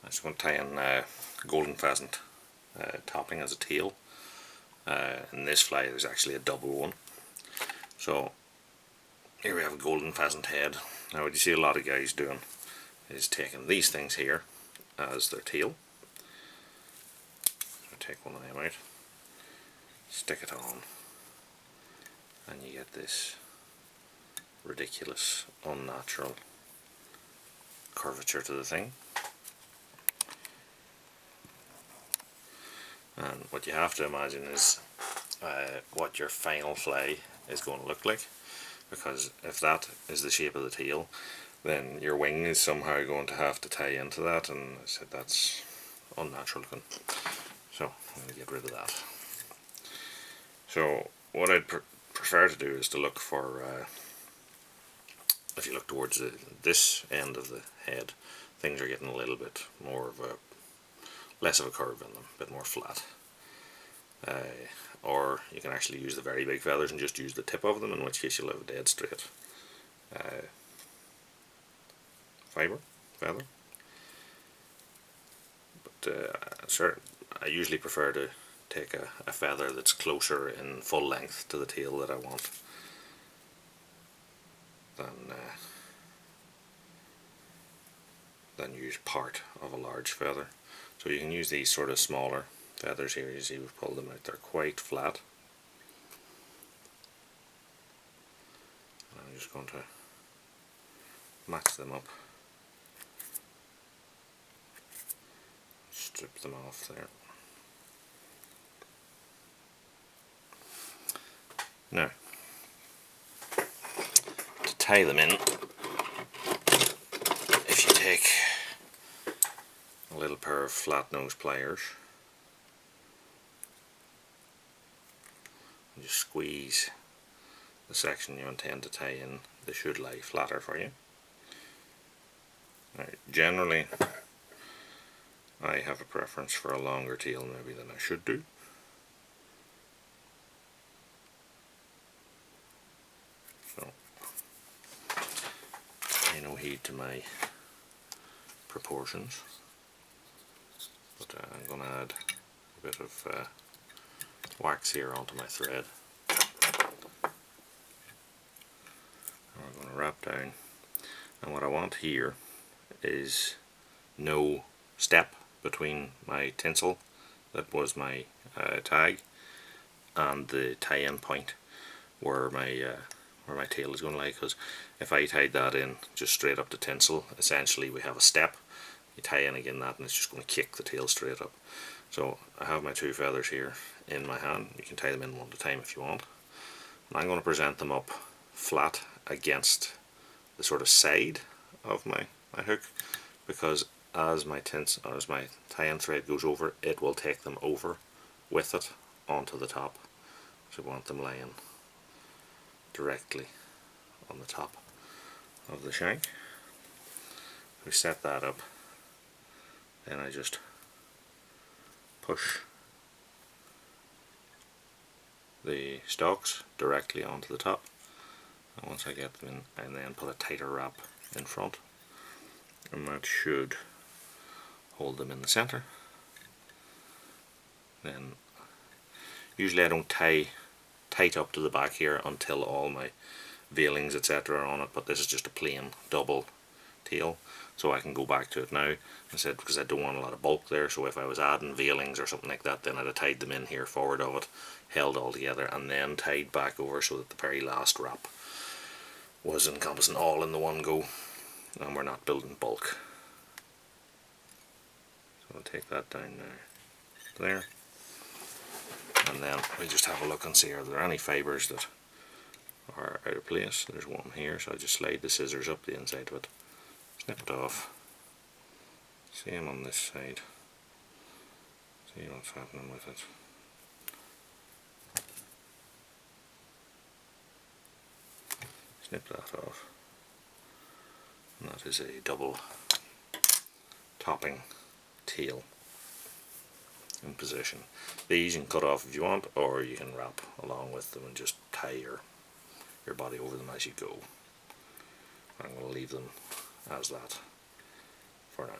I'm just going to tie in golden pheasant topping as a tail. In this fly there's actually a double one. So here we have a golden pheasant head. Now what you see a lot of guys doing is taking these things here as their tail. So take one of them out, stick it on, and you get this ridiculous, unnatural curvature to the thing. And what you have to imagine is what your final fly is going to look like, because if that is the shape of the tail, then your wing is somehow going to have to tie into that, and I said that's unnatural looking. So I'm going to get rid of that. So what I'd prefer to do is to look for, if you look towards this end of the head, things are getting a little bit more of a, less of a curve in them, a bit more flat. Or you can actually use the very big feathers and just use the tip of them, in which case you'll have a dead straight feather. But sure, I usually prefer to take a feather that's closer in full length to the tail that I want than use part of a large feather. So you can use these sort of smaller feathers here. You see we've pulled them out, they're quite flat. I'm just going to match them up, strip them off there. Now, to tie them in, if you take a little pair of flat nose pliers and just squeeze the section you intend to tie in, they should lie flatter for you. Now, generally I have a preference for a longer tail maybe than I should do. So pay no heed to my proportions, but I'm going to add a bit of wax here onto my thread. I'm going to wrap down, and what I want here is no step between my tinsel that was my tag and the tie-in point where my tail is going to lie, because if I tied that in just straight up to tinsel, essentially we have a step, you tie in again that and it's just going to kick the tail straight up. So I have my two feathers here in my hand. You can tie them in one at a time if you want, and I'm going to present them up flat against the sort of side of my hook, because as my tie-in thread goes over, it will take them over with it onto the top. So I want them lying directly on the top of the shank. We set that up, then I just push the stalks directly onto the top, and once I get them in, and then put a tighter wrap in front, and that should hold them in the center. Then usually I don't tie tight up to the back here until all my veilings etc are on it, but this is just a plain double tail, so I can go back to it now instead, because I don't want a lot of bulk there. So if I was adding veilings or something like that, then I'd have tied them in here forward of it, held all together, and then tied back over so that the very last wrap was encompassing all in the one go, and we're not building bulk. So I'll take that down now there, and then we just have a look and see are there any fibres that are out of place. There's one here, so I just slide the scissors up the inside of it, snip it off. Same on this side. See what's happening with it. Snip that off, and that is a double topping tail in position. These you can cut off if you want, or you can wrap along with them and just tie your body over them as you go. I'm going to leave them as that for now.